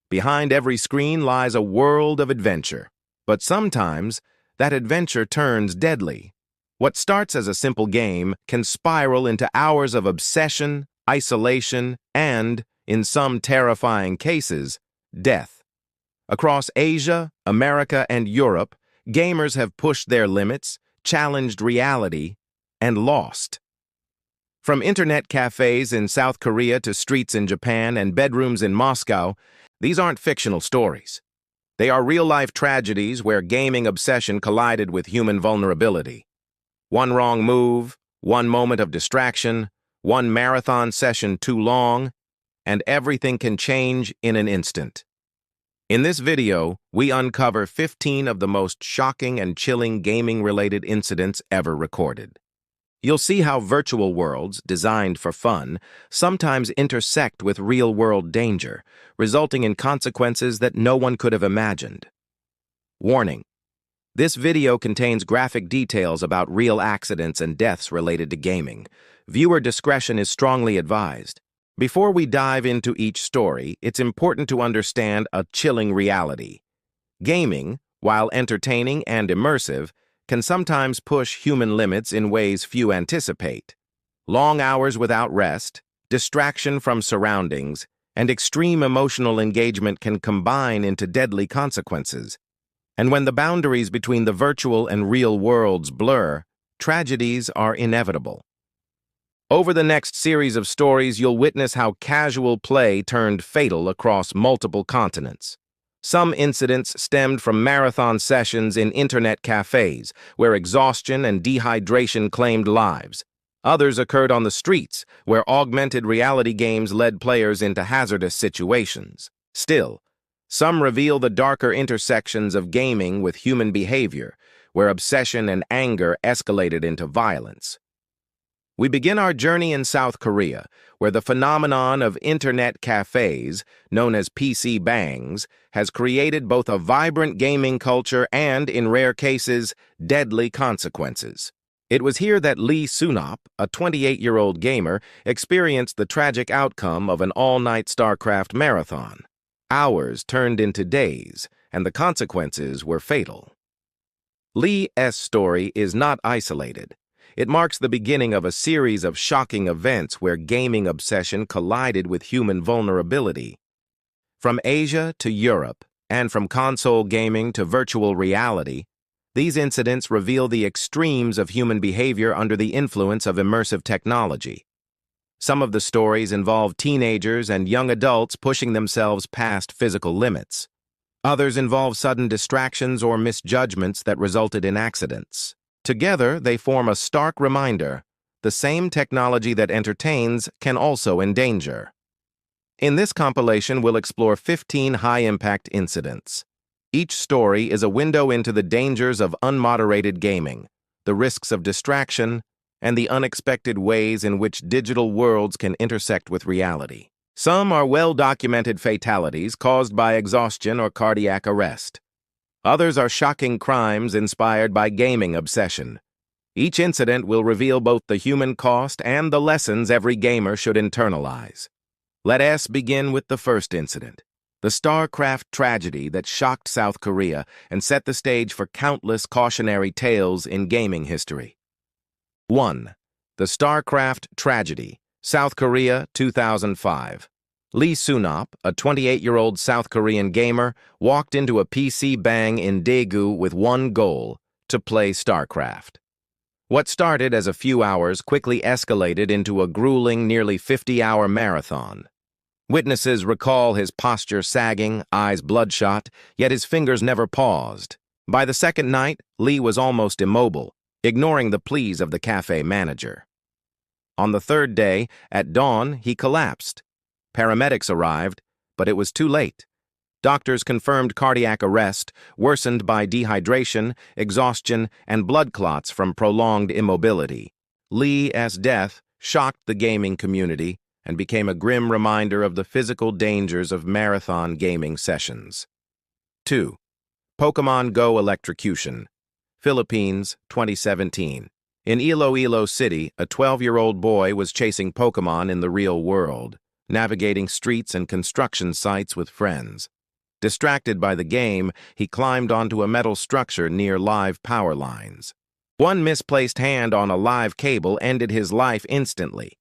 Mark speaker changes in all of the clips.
Speaker 1: Behind every screen lies a world of adventure. But sometimes, that adventure turns deadly. What starts as a simple game can spiral into hours of obsession, isolation, and, in some terrifying cases, death. Across Asia, America, and Europe, gamers have pushed their limits, challenged reality, and lost. From internet cafes in South Korea to streets in Japan and bedrooms in Moscow, these aren't fictional stories. They are real-life tragedies where gaming obsession collided with human vulnerability. One wrong move, one moment of distraction, one marathon session too long, and everything can change in an instant. In this video, we uncover 15 of the most shocking and chilling gaming-related incidents ever recorded. You'll see how virtual worlds, designed for fun, sometimes intersect with real-world danger, resulting in consequences that no one could have imagined. Warning: this video contains graphic details about real accidents and deaths related to gaming. Viewer discretion is strongly advised. Before we dive into each story, it's important to understand a chilling reality. Gaming, while entertaining and immersive, can sometimes push human limits in ways few anticipate. Long hours without rest, distraction from surroundings, and extreme emotional engagement can combine into deadly consequences. And when the boundaries between the virtual and real worlds blur, tragedies are inevitable. Over the next series of stories, you'll witness how casual play turned fatal across multiple continents. Some incidents stemmed from marathon sessions in internet cafes, where exhaustion and dehydration claimed lives. Others occurred on the streets, where augmented reality games led players into hazardous situations. Still, some reveal the darker intersections of gaming with human behavior, where obsession and anger escalated into violence. We begin our journey in South Korea, where the phenomenon of internet cafes, known as PC bangs, has created both a vibrant gaming culture and, in rare cases, deadly consequences. It was here that Lee Sunop, a 28-year-old gamer, experienced the tragic outcome of an all-night StarCraft marathon. Hours turned into days, and the consequences were fatal. Lee's story is not isolated. It marks the beginning of a series of shocking events where gaming obsession collided with human vulnerability. From Asia to Europe, and from console gaming to virtual reality, these incidents reveal the extremes of human behavior under the influence of immersive technology. Some of the stories involve teenagers and young adults pushing themselves past physical limits. Others involve sudden distractions or misjudgments that resulted in accidents. Together, they form a stark reminder: the same technology that entertains can also endanger. In this compilation, we'll explore 15 high-impact incidents. Each story is a window into the dangers of unmoderated gaming, the risks of distraction, and the unexpected ways in which digital worlds can intersect with reality. Some are well-documented fatalities caused by exhaustion or cardiac arrest. Others are shocking crimes inspired by gaming obsession. Each incident will reveal both the human cost and the lessons every gamer should internalize. Let us begin with the first incident, the StarCraft tragedy that shocked South Korea and set the stage for countless cautionary tales in gaming history. 1. The StarCraft tragedy, South Korea, 2005. Lee Sunop, a 28-year-old South Korean gamer, walked into a PC bang in Daegu with one goal: to play StarCraft. What started as a few hours quickly escalated into a grueling, nearly 50-hour marathon. Witnesses recall his posture sagging, eyes bloodshot, yet his fingers never paused. By the second night, Lee was almost immobile, ignoring the pleas of the cafe manager. On the third day, at dawn, he collapsed. Paramedics arrived, but it was too late. Doctors confirmed cardiac arrest, worsened by dehydration, exhaustion, and blood clots from prolonged immobility. Lee's death shocked the gaming community and became a grim reminder of the physical dangers of marathon gaming sessions. 2. Pokemon Go electrocution, Philippines, 2017. In Iloilo City, a 12-year-old boy was chasing Pokemon in the real world, navigating streets and construction sites with friends. Distracted by the game, he climbed onto a metal structure near live power lines. One misplaced hand on a live cable ended his life instantly.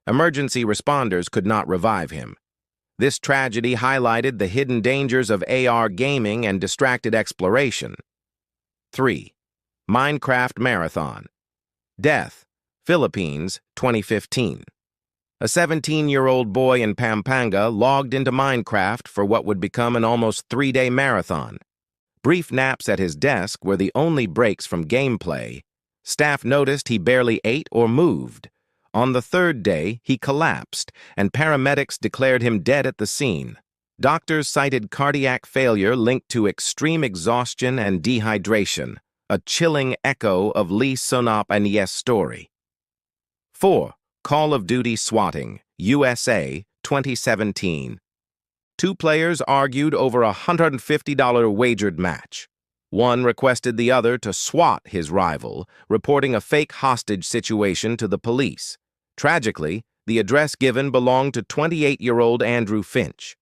Speaker 1: Emergency responders could not revive him. This tragedy highlighted the hidden dangers of AR gaming and distracted exploration. 3. Minecraft Marathon. Death, Philippines, 2015. A 17-year-old boy in Pampanga logged into Minecraft for what would become an almost 3-day marathon. Brief naps at his desk were the only breaks from gameplay. Staff noticed he barely ate or moved. On the third day, he collapsed, and paramedics declared him dead at the scene. Doctors cited cardiac failure linked to extreme exhaustion and dehydration, a chilling echo of Lee Sunop-Anyes' story. 4. Call of Duty Swatting, USA, 2017. Two players argued over a $150 wagered match. One requested the other to swat his rival, reporting a fake hostage situation to the police. Tragically, the address given belonged to 28-year-old Andrew Finch.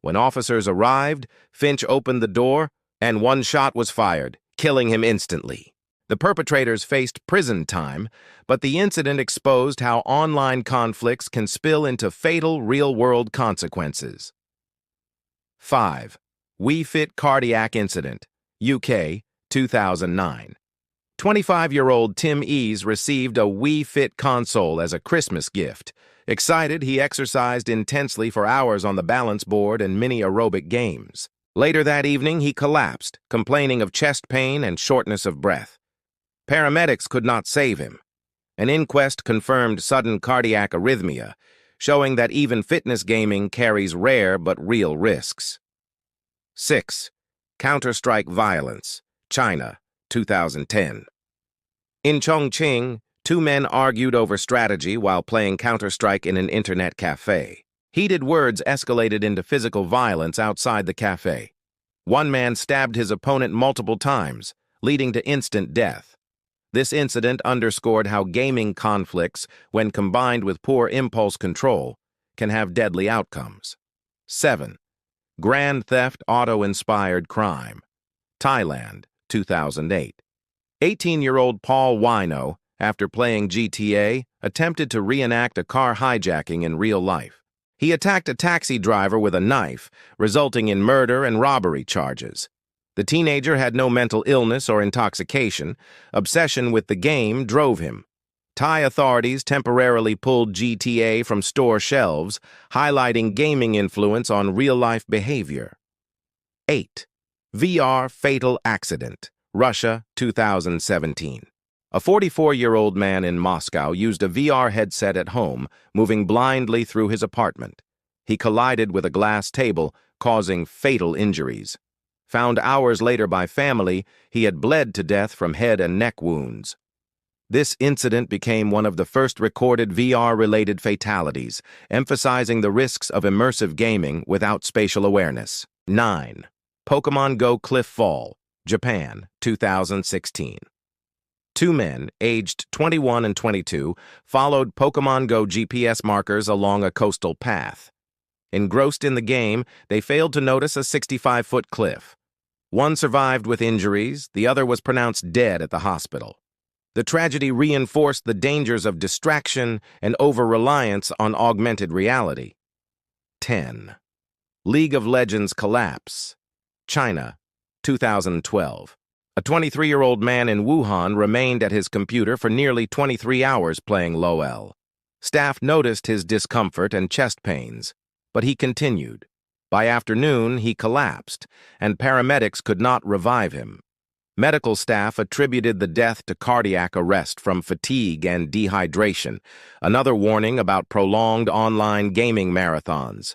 Speaker 1: When officers arrived, Finch opened the door, and one shot was fired, killing him instantly. The perpetrators faced prison time, but the incident exposed how online conflicts can spill into fatal real-world consequences. 5. Wii Fit Cardiac Incident, UK, 2009. 25-year-old Tim Ease received a Wii Fit console as a Christmas gift. Excited, he exercised intensely for hours on the balance board and mini aerobic games. Later that evening, he collapsed, complaining of chest pain and shortness of breath. Paramedics could not save him. An inquest confirmed sudden cardiac arrhythmia, showing that even fitness gaming carries rare but real risks. 6. Counter-Strike Violence, China, 2010. In Chongqing, two men argued over strategy while playing Counter-Strike in an internet cafe. Heated words escalated into physical violence outside the cafe. One man stabbed his opponent multiple times, leading to instant death. This incident underscored how gaming conflicts, when combined with poor impulse control, can have deadly outcomes. 7. Grand Theft Auto-Inspired Crime, Thailand, 2008. 18-year-old Paul Wino, after playing GTA, attempted to reenact a car hijacking in real life. He attacked a taxi driver with a knife, resulting in murder and robbery charges. The teenager had no mental illness or intoxication. Obsession with the game drove him. Thai authorities temporarily pulled GTA from store shelves, highlighting gaming influence on real-life behavior. 8. VR Fatal Accident, Russia, 2017. A 44-year-old man in Moscow used a VR headset at home, moving blindly through his apartment. He collided with a glass table, causing fatal injuries. Found hours later by family, he had bled to death from head and neck wounds. This incident became one of the first recorded VR-related fatalities, emphasizing the risks of immersive gaming without spatial awareness. 9. Pokemon Go Cliff Fall, Japan, 2016. Two men, aged 21 and 22, followed Pokemon Go GPS markers along a coastal path. Engrossed in the game, they failed to notice a 65-foot cliff. One survived with injuries, the other was pronounced dead at the hospital. The tragedy reinforced the dangers of distraction and over-reliance on augmented reality. 10. League of Legends Collapse, China, 2012. A 23-year-old man in Wuhan remained at his computer for nearly 23 hours playing LOL. Staff noticed his discomfort and chest pains, but he continued. By afternoon, he collapsed, and paramedics could not revive him. Medical staff attributed the death to cardiac arrest from fatigue and dehydration, another warning about prolonged online gaming marathons.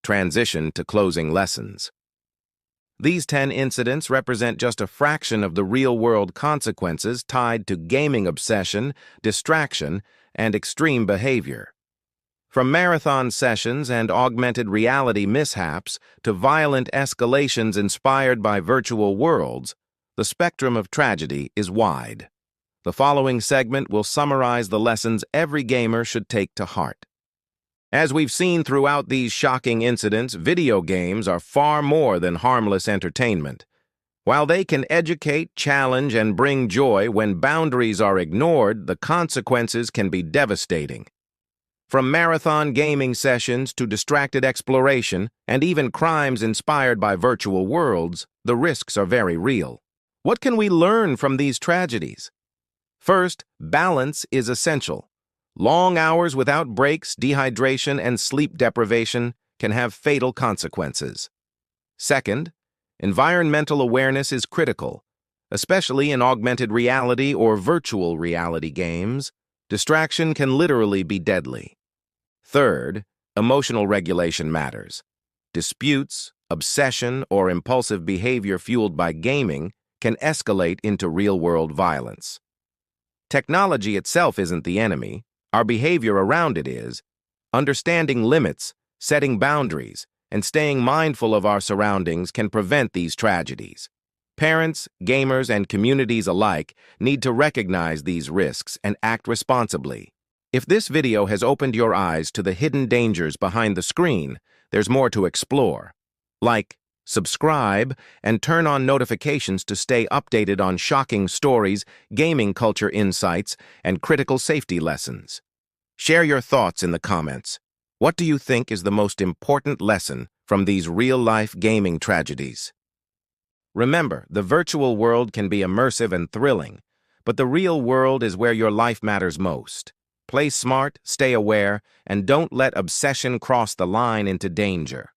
Speaker 1: Transition to closing lessons. These 10 incidents represent just a fraction of the real-world consequences tied to gaming obsession, distraction, and extreme behavior. From marathon sessions and augmented reality mishaps to violent escalations inspired by virtual worlds, the spectrum of tragedy is wide. The following segment will summarize the lessons every gamer should take to heart. As we've seen throughout these shocking incidents, video games are far more than harmless entertainment. While they can educate, challenge, and bring joy, when boundaries are ignored, the consequences can be devastating. From marathon gaming sessions to distracted exploration, and even crimes inspired by virtual worlds, the risks are very real. What can we learn from these tragedies? First, balance is essential. Long hours without breaks, dehydration, and sleep deprivation can have fatal consequences. Second, environmental awareness is critical, especially in augmented reality or virtual reality games. Distraction can literally be deadly. Third, emotional regulation matters. Disputes, obsession, or impulsive behavior fueled by gaming can escalate into real-world violence. Technology itself isn't the enemy. Our behavior around it is. Understanding limits, setting boundaries, and staying mindful of our surroundings can prevent these tragedies. Parents, gamers, and communities alike need to recognize these risks and act responsibly. If this video has opened your eyes to the hidden dangers behind the screen, there's more to explore. Like, subscribe, and turn on notifications to stay updated on shocking stories, gaming culture insights, and critical safety lessons. Share your thoughts in the comments. What do you think is the most important lesson from these real-life gaming tragedies? Remember, the virtual world can be immersive and thrilling, but the real world is where your life matters most. Play smart, stay aware, and don't let obsession cross the line into danger.